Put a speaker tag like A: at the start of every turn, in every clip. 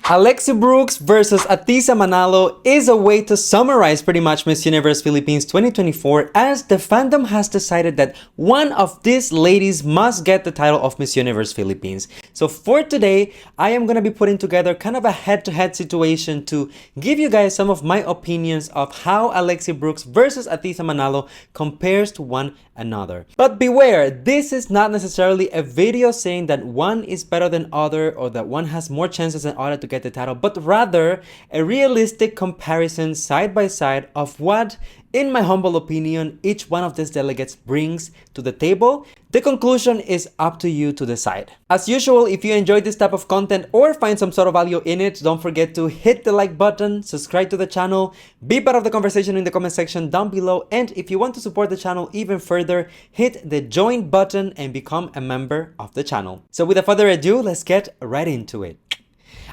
A: Alexie Brooks versus Ahtisa Manalo is a way to summarize pretty much Miss Universe Philippines 2024, as the fandom has decided that one of these ladies must get the title of Miss Universe Philippines. So for today, I am going to be putting together kind of a head-to-head situation to give you guys some of my opinions of how Alexie Brooks versus Ahtisa Manalo compares to one another. But beware, this is not necessarily a video saying that one is better than other or that one has more chances than other to get the title, but rather a realistic comparison side by side of what, in my humble opinion, each one of these delegates brings to the table. The conclusion is up to you to decide. As usual, if you enjoyed this type of content or find some sort of value in it, don't forget to hit the like button, subscribe to the channel, be part of the conversation in the comment section down below, and if you want to support the channel even further, hit the join button and become a member of the channel. So without further ado, let's get right into it.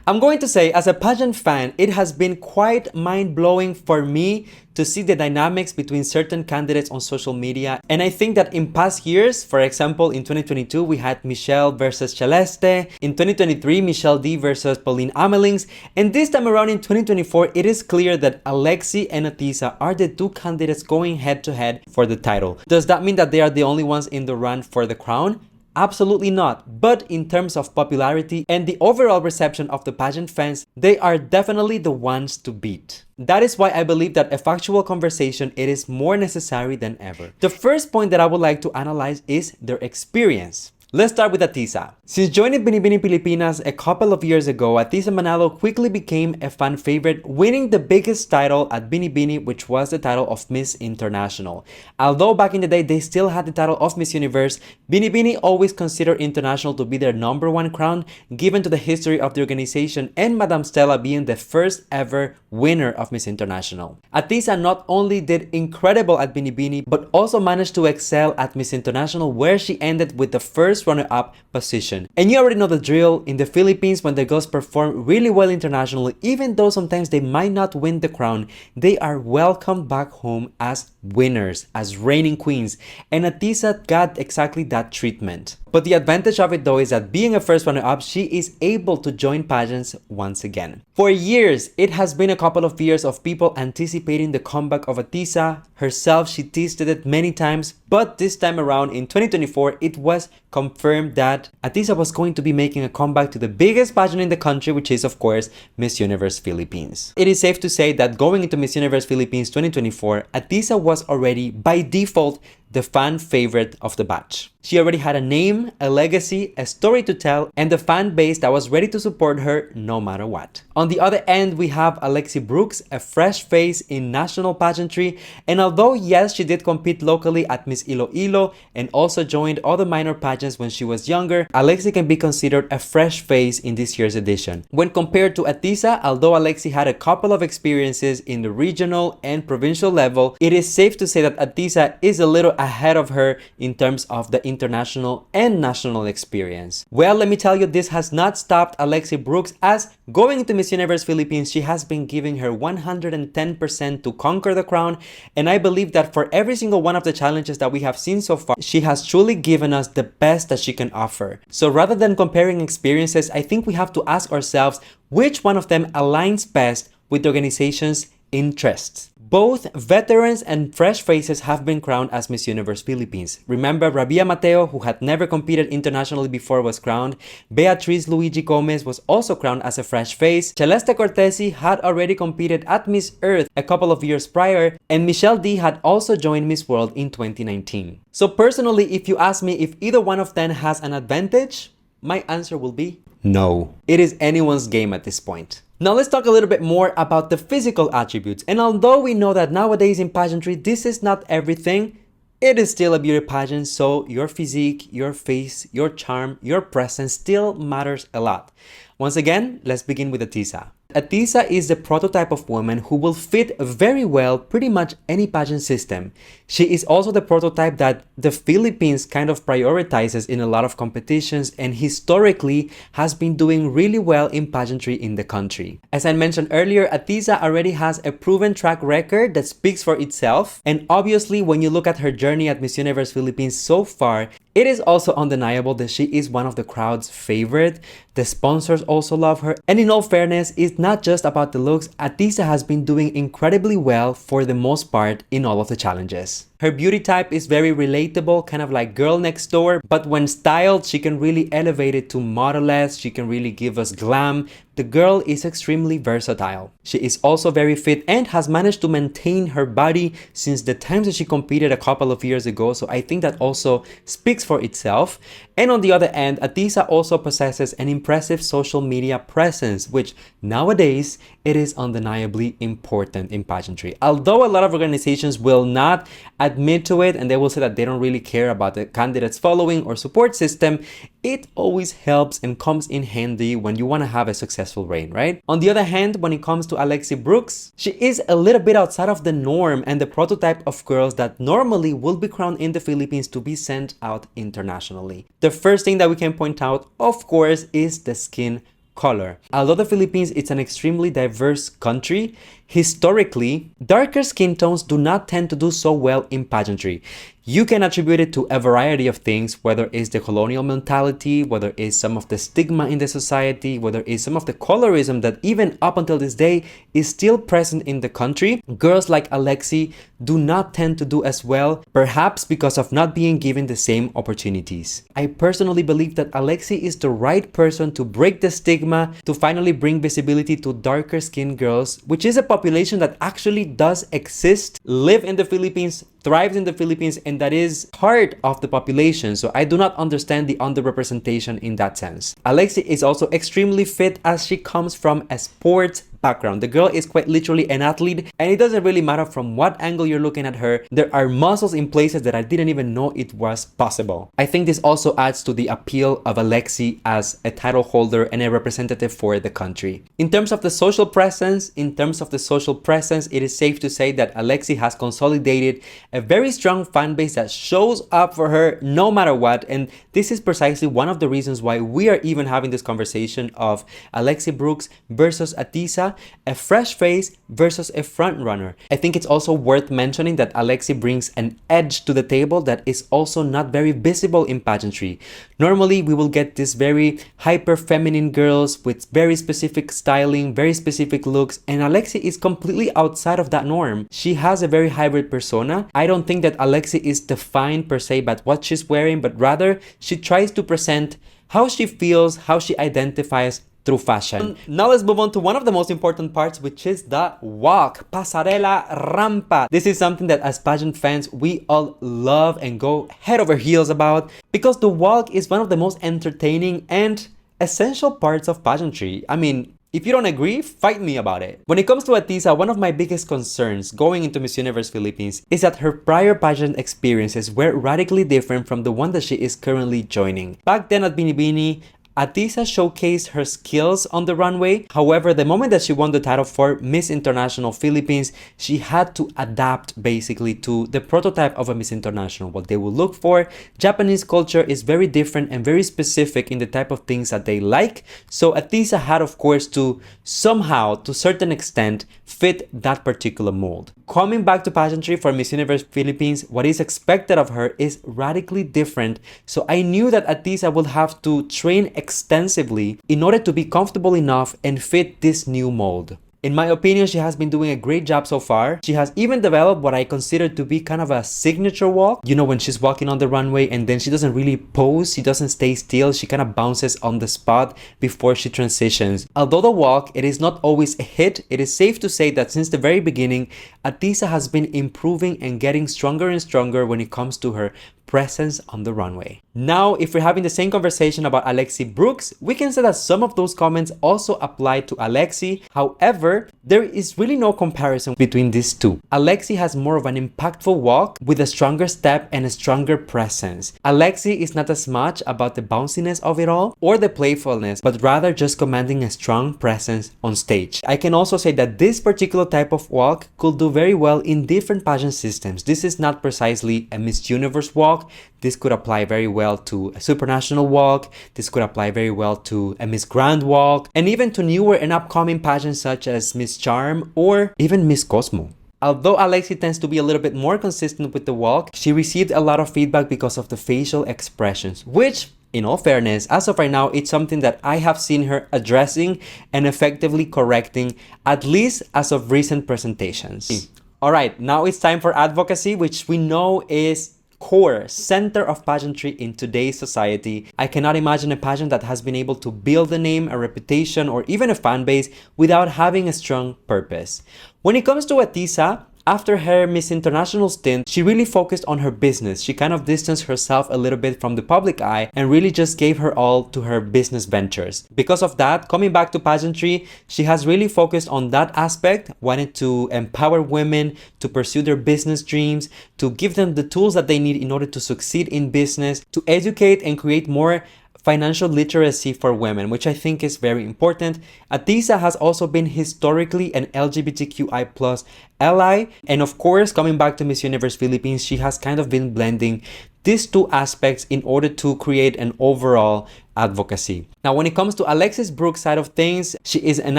A: I'm going to say, as a pageant fan, it has been quite mind-blowing for me to see the dynamics between certain candidates on social media. And I think that in past years, for example, in 2022, we had Michelle versus Celeste. In 2023, Michelle D versus Pauline Amelings. And this time around in 2024, it is clear that Alexie and Ahtisa are the two candidates going head-to-head for the title. Does that mean that they are the only ones in the run for the crown? Absolutely not, but in terms of popularity and the overall reception of the pageant fans, they are definitely the ones to beat. That is why I believe that a factual conversation, it is more necessary than ever. The first point that I would like to analyze is their experience. Let's start with Ahtisa. Since joining Binibining Pilipinas a couple of years ago, Ahtisa Manalo quickly became a fan favorite, winning the biggest title at Binibini, which was the title of Miss International. Although back in the day they still had the title of Miss Universe, Binibini always considered International to be their #1 crown, given to the history of the organization and Madame Stella being the first ever winner of Miss International. Ahtisa not only did incredible at Binibini, but also managed to excel at Miss International, where she ended with the first runner-up position. And you already know the drill. In the Philippines, when the girls perform really well internationally, even though sometimes they might not win the crown, they are welcomed back home as winners, as reigning queens. And Ahtisa got exactly that treatment. But the advantage of it though is that being a first runner-up, she is able to join pageants once again. For years, it has been a couple of years of people anticipating the comeback of Ahtisa. Herself, she teased it many times, but this time around in 2024, it was confirmed that Ahtisa was going to be making a comeback to the biggest pageant in the country, which is of course Miss Universe Philippines. It is safe to say that going into Miss Universe Philippines 2024, Ahtisa was already by default the fan favorite of the batch. She already had a name, a legacy, a story to tell, and the fan base that was ready to support her no matter what. On the other end, we have Alexie Brooks, a fresh face in national pageantry, and although yes, she did compete locally at Miss Iloilo and also joined other minor pageants when she was younger, Alexie can be considered a fresh face in this year's edition. When compared to Ahtisa, although Alexie had a couple of experiences in the regional and provincial level, it is safe to say that Ahtisa is a little ahead of her in terms of the international and national experience. Well, let me tell you, this has not stopped Alexie Brooks, as going into Miss Universe Philippines, she has been giving her 110% to conquer the crown, and I believe that for every single one of the challenges that we have seen so far, she has truly given us the best that she can offer. So rather than comparing experiences, I think we have to ask ourselves which one of them aligns best with the organization's interests. Both veterans and fresh faces have been crowned as Miss Universe Philippines. Remember, Rabia Mateo, who had never competed internationally before, was crowned. Beatriz Luigi Gomez was also crowned as a fresh face. Celeste Cortesi had already competed at Miss Earth a couple of years prior, and Michelle D had also joined Miss World in 2019. So personally, if you ask me if either one of them has an advantage, my answer will be no. It is anyone's game at this point. Now let's talk a little bit more about the physical attributes. And although we know that nowadays in pageantry, this is not everything, it is still a beauty pageant, so your physique, your face, your charm, your presence still matters a lot. Once again, let's begin with Ahtisa. Ahtisa is the prototype of woman who will fit very well pretty much any pageant system. She is also the prototype that the Philippines kind of prioritizes in a lot of competitions, and historically has been doing really well in pageantry in the country. As I mentioned earlier, Ahtisa already has a proven track record that speaks for itself, and obviously when you look at her journey at Miss Universe Philippines so far, It is also undeniable that she is one of the crowd's favorite. The sponsors also love her. And in all fairness, it's not just about the looks. Ahtisa has been doing incredibly well for the most part in all of the challenges. Her beauty type is very relatable, kind of like girl next door, but when styled, she can really elevate it to model-esque. She can really give us glam. The girl is extremely versatile. She is also very fit and has managed to maintain her body since the times that she competed a couple of years ago, so I think that also speaks for itself. And on the other end, Ahtisa also possesses an impressive social media presence, which nowadays it is undeniably important in pageantry. Although a lot of organizations will not admit to it and they will say that they don't really care about the candidate's following or support system, it always helps and comes in handy when you want to have a successful reign, right? On the other hand, when it comes to Alexie Brooks, she is a little bit outside of the norm and the prototype of girls that normally will be crowned in the Philippines to be sent out internationally. The first thing that we can point out, of course, is the skin color. Although the Philippines is an extremely diverse country, historically, darker skin tones do not tend to do so well in pageantry. You can attribute it to a variety of things, whether it's the colonial mentality, whether it's some of the stigma in the society, whether it's some of the colorism that even up until this day is still present in the country. Girls like Alexie do not tend to do as well, perhaps because of not being given the same opportunities. I personally believe that Alexie is the right person to break the stigma, to finally bring visibility to darker skinned girls, which is a population that actually does exist, live in the Philippines, thrives in the Philippines, and that is part of the population. So I do not understand the underrepresentation in that sense. Alexie is also extremely fit as she comes from a sports background. The girl is quite literally an athlete, and it doesn't really matter from what angle you're looking at her. There are muscles in places that I didn't even know it was possible. I think this also adds to the appeal of Alexie as a title holder and a representative for the country. In terms of the social presence, it is safe to say that Alexie has consolidated a very strong fan base that shows up for her no matter what, and this is precisely one of the reasons why we are even having this conversation of Alexie Brooks versus Ahtisa, a fresh face versus a front runner. I think it's also worth mentioning that Alexie brings an edge to the table that is also not very visible in pageantry. Normally, we will get these very hyper feminine girls with very specific styling, very specific looks, and Alexie is completely outside of that norm. She has a very hybrid persona. I don't think that Alexie is defined per se by what she's wearing, but rather she tries to present how she feels, how she identifies through fashion. Now let's move on to one of the most important parts, which is the walk, pasarela, rampa. This is something that as pageant fans, we all love and go head over heels about, because the walk is one of the most entertaining and essential parts of pageantry. I mean, if you don't agree, fight me about it. When it comes to Ahtisa, one of my biggest concerns going into Miss Universe Philippines is that her prior pageant experiences were radically different from the one that she is currently joining. Back then at Binibining, Ahtisa showcased her skills on the runway. However, the moment that she won the title for Miss International Philippines, she had to adapt basically to the prototype of a Miss International, what they will look for. Japanese culture is very different and very specific in the type of things that they like. So Ahtisa had, of course, to somehow, to a certain extent, fit that particular mold. Coming back to pageantry for Miss Universe Philippines, what is expected of her is radically different. So I knew that Ahtisa would have to train extensively in order to be comfortable enough and fit this new mold. In my opinion, she has been doing a great job so far. She has even developed what I consider to be kind of a signature walk. You know, when she's walking on the runway and then she doesn't really pose, she doesn't stay still, she kind of bounces on the spot before she transitions. Although the walk, it is not always a hit, it is safe to say that since the very beginning, Ahtisa has been improving and getting stronger and stronger when it comes to her presence on the runway. Now, if we're having the same conversation about Alexie Brooks, we can say that some of those comments also apply to Alexie. However, there is really no comparison between these two. Alexie has more of an impactful walk with a stronger step and a stronger presence. Alexie is not as much about the bounciness of it all or the playfulness, but rather just commanding a strong presence on stage. I can also say that this particular type of walk could do very well in different pageant systems. This is not precisely a Miss Universe walk. This could apply very well to a supranational walk. This could apply very well to a Miss Grand walk, and even to newer and upcoming pageants such as Miss Charm or even Miss Cosmo. Although Alexie tends to be a little bit more consistent with the walk, she received a lot of feedback because of the facial expressions, which, in all fairness, as of right now, it's something that I have seen her addressing and effectively correcting, at least as of recent presentations. Alright, now it's time for advocacy, which we know is core, center of pageantry in today's society. I cannot imagine a pageant that has been able to build a name, a reputation, or even a fan base without having a strong purpose. When it comes to Ahtisa, after her Miss International stint, she really focused on her business. She kind of distanced herself a little bit from the public eye and really just gave her all to her business ventures. Because of that, coming back to pageantry, she has really focused on that aspect, wanted to empower women to pursue their business dreams, to give them the tools that they need in order to succeed in business, to educate and create more financial literacy for women, which I think is very important. Ahtisa has also been historically an LGBTQI+ ally, and of course, coming back to Miss Universe Philippines, she has kind of been blending these two aspects in order to create an overall advocacy. Now, when it comes to Alexie Brooks' side of things, she is an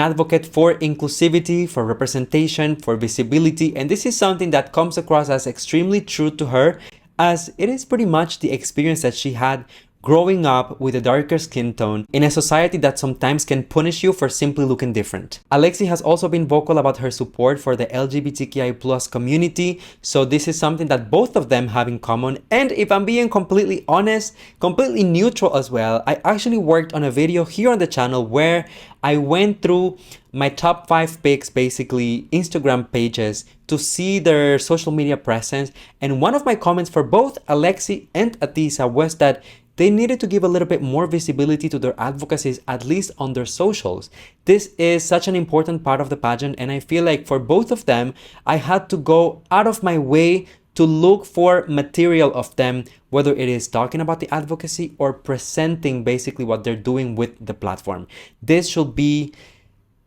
A: advocate for inclusivity, for representation, for visibility, and this is something that comes across as extremely true to her, as it is pretty much the experience that she had growing up with a darker skin tone in a society that sometimes can punish you for simply looking different. Alexie has also been vocal about her support for the LGBTQI+ community, so this is something that both of them have in common. And if I'm being completely honest, completely neutral as well, I actually worked on a video here on the channel where I went through my top 5 picks, basically Instagram pages, to see their social media presence, and one of my comments for both Alexie and Ahtisa was that they needed to give a little bit more visibility to their advocacies, at least on their socials. This is such an important part of the pageant, and I feel like for both of them, I had to go out of my way to look for material of them, whether it is talking about the advocacy or presenting basically what they're doing with the platform. This should be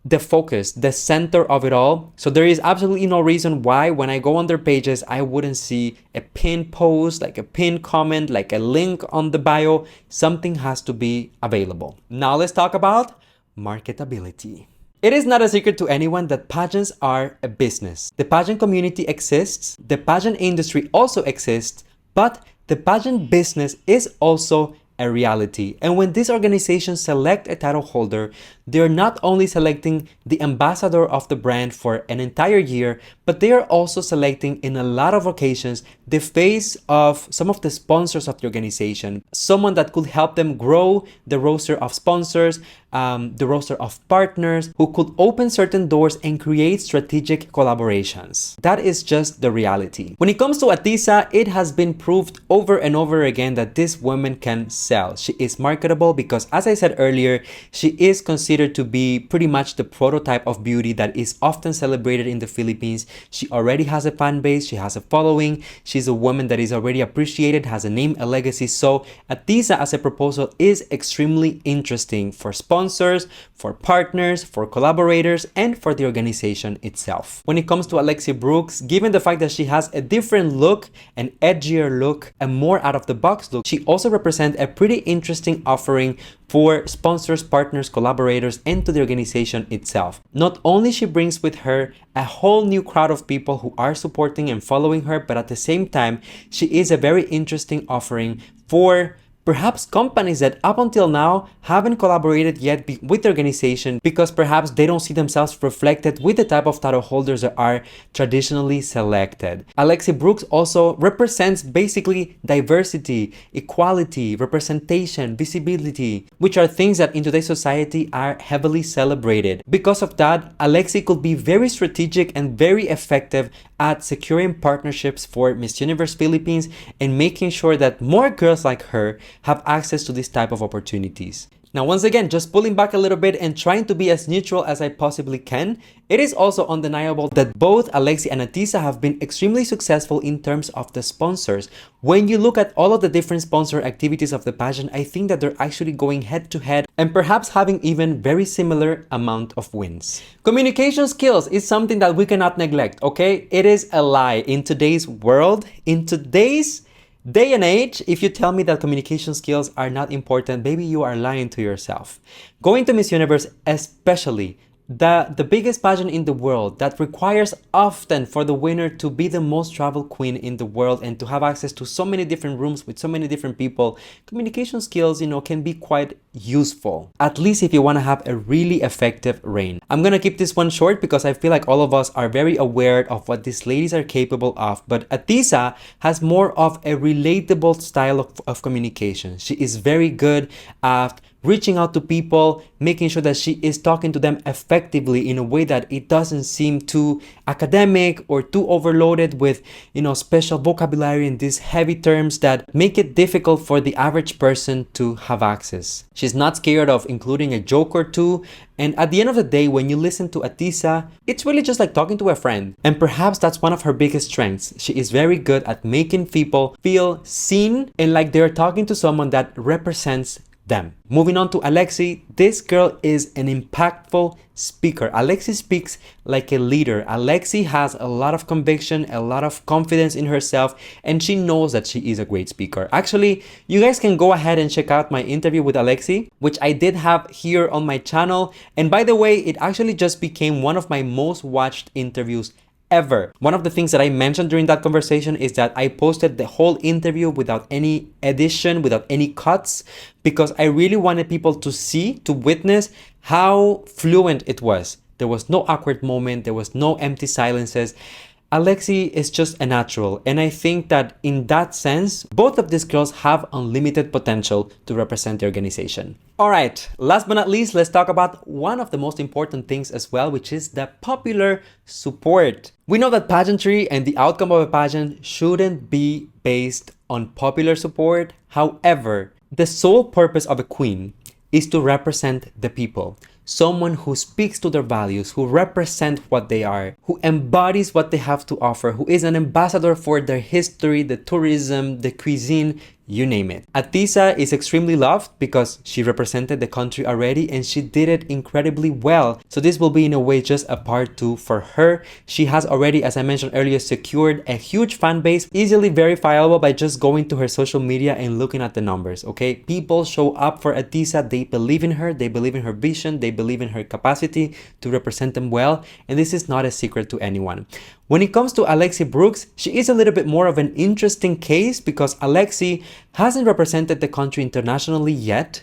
A: the focus, the center of it all. So there is absolutely no reason why when I go on their pages, I wouldn't see a pinned post, like a pinned comment, like a link on the bio. Something has to be available. Now let's talk about marketability. It is not a secret to anyone that pageants are a business. The pageant community exists, the pageant industry also exists, but the pageant business is also a reality. And when these organizations select a title holder, they're not only selecting the ambassador of the brand for an entire year, but they are also selecting in a lot of occasions the face of some of the sponsors of the organization, someone that could help them grow the roster of sponsors, the roster of partners who could open certain doors and create strategic collaborations. That is just the reality. When it comes to Ahtisa, it has been proved over and over again that this woman can sell. She is marketable because, as I said earlier, she is considered to be pretty much the prototype of beauty that is often celebrated in the Philippines. She already has a fan base, she has a following, she's a woman that is already appreciated, has a name, a legacy. So Ahtisa as a proposal is extremely interesting for sponsors, for partners, for collaborators, and for the organization itself. When it comes to Alexie Brooks, given the fact that she has a different look, an edgier look, a more out-of-the-box look, she also represents a pretty interesting offering for sponsors, partners, collaborators, and to the organization itself. Not only she brings with her a whole new crowd of people who are supporting and following her, but at the same time, she is a very interesting offering for perhaps companies that up until now haven't collaborated yet with the organization because perhaps they don't see themselves reflected with the type of title holders that are traditionally selected. Alexie Brooks also represents basically diversity, equality, representation, visibility, which are things that in today's society are heavily celebrated. Because of that, Alexie could be very strategic and very effective at securing partnerships for Miss Universe Philippines and making sure that more girls like her have access to this type of opportunities. Now, once again, just pulling back a little bit and trying to be as neutral as I possibly can, it is also undeniable that both Alexie and Ahtisa have been extremely successful in terms of the sponsors. When you look at all of the different sponsor activities of the pageant, I think that they're actually going head to head and perhaps having even very similar amount of wins. Communication skills is something that we cannot neglect, okay? It is a lie in today's world, in today's day and age. If you tell me that communication skills are not important, maybe you are lying to yourself. Going to Miss Universe especially the biggest pageant in the world that requires often for the winner to be the most traveled queen in the world and to have access to so many different rooms with so many different people, communication skills, can be quite useful, at least if you want to have a really effective reign. I'm gonna keep this one short because I feel like all of us are very aware of what these ladies are capable of, but Ahtisa has more of a relatable style of communication. She is very good at reaching out to people, making sure that she is talking to them effectively in a way that it doesn't seem too academic or too overloaded with, special vocabulary and these heavy terms that make it difficult for the average person to have access. She's not scared of including a joke or two. And at the end of the day, when you listen to Ahtisa, it's really just like talking to a friend. And perhaps that's one of her biggest strengths. She is very good at making people feel seen and like they're talking to someone that represents them. Moving on to Alexie, this girl is an impactful speaker. Alexie speaks like a leader. Alexie has a lot of conviction, a lot of confidence in herself, and she knows that she is a great speaker. Actually, you guys can go ahead and check out my interview with Alexie, which I did have here on my channel. And by the way, it actually just became one of my most watched interviews ever. One of the things that I mentioned during that conversation is that I posted the whole interview without any edition, without any cuts, because I really wanted people to see, to witness how fluent it was. There was no awkward moment, there was no empty silences. Alexie is just a natural, and I think that in that sense, both of these girls have unlimited potential to represent the organization. Alright, last but not least, let's talk about one of the most important things as well, which is the popular support. We know that pageantry and the outcome of a pageant shouldn't be based on popular support. However, the sole purpose of a queen is to represent the people. Someone who speaks to their values, who represent what they are, who embodies what they have to offer, who is an ambassador for their history, the tourism, the cuisine, you name it. Ahtisa is extremely loved because she represented the country already and she did it incredibly well. So this will be in a way just a part 2 for her. She has already, as I mentioned earlier, secured a huge fan base, easily verifiable by just going to her social media and looking at the numbers, okay? People show up for Ahtisa, they believe in her, they believe in her vision, they believe in her capacity to represent them well, and this is not a secret to anyone. When it comes to Alexie Brooks, she is a little bit more of an interesting case because Alexie hasn't represented the country internationally yet.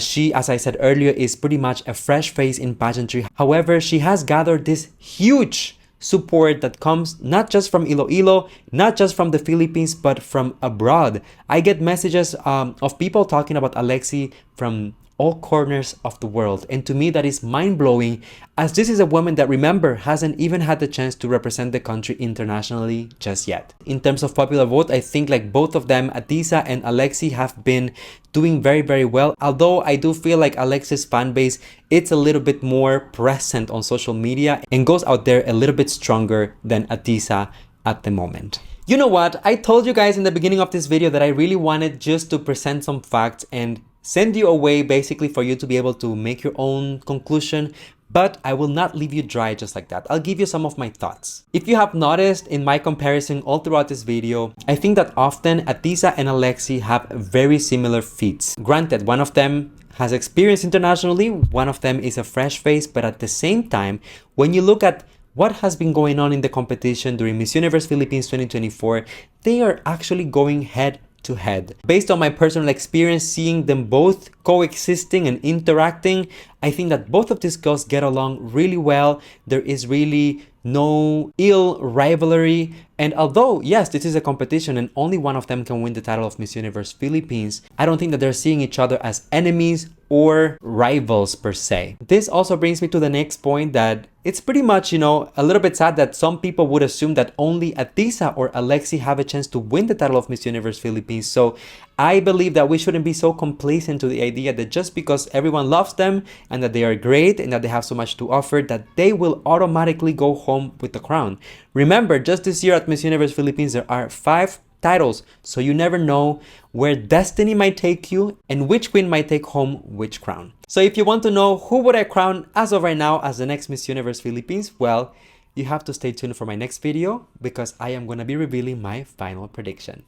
A: She, as I said earlier, is pretty much a fresh face in pageantry. However, she has gathered this huge support that comes not just from Iloilo, not just from the Philippines, but from abroad. I get messages of people talking about Alexie from all corners of the world, and to me that is mind-blowing, as this is a woman that, remember, hasn't even had the chance to represent the country internationally just yet. In terms of popular vote, I think like both of them, Ahtisa and Alexie, have been doing very, very well, although I do feel like Alexie's fan base, it's a little bit more present on social media and goes out there a little bit stronger than Ahtisa at the moment. You know what? I told you guys in the beginning of this video that I really wanted just to present some facts and send you away basically for you to be able to make your own conclusion, but I will not leave you dry just like that. I'll give you some of my thoughts. If you have noticed in my comparison all throughout this video, I think that often Ahtisa and Alexie have very similar feats. Granted, one of them has experience internationally, one of them is a fresh face, but at the same time, when you look at what has been going on in the competition during Miss Universe Philippines 2024, they are actually going head to head. Based on my personal experience seeing them both coexisting and interacting, I think that both of these girls get along really well. There is really no ill rivalry, and although yes, this is a competition and only one of them can win the title of Miss Universe Philippines, I don't think that they're seeing each other as enemies or rivals per se. This also brings me to the next point, that it's pretty much, a little bit sad that some people would assume that only Ahtisa or Alexie have a chance to win the title of Miss Universe Philippines. So I believe that we shouldn't be so complacent to the idea that just because everyone loves them and that they are great and that they have so much to offer, that they will automatically go home with the crown. Remember, just this year at Miss Universe Philippines, there are 5 titles, so you never know where destiny might take you and which queen might take home which crown. So if you want to know who would I crown as of right now as the next Miss Universe Philippines, well, you have to stay tuned for my next video because I am going to be revealing my final prediction.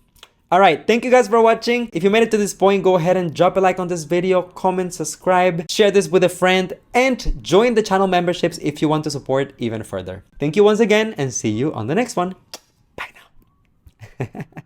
A: Alright, thank you guys for watching. If you made it to this point, go ahead and drop a like on this video, comment, subscribe, share this with a friend, and join the channel memberships if you want to support even further. Thank you once again, and see you on the next one. Bye now.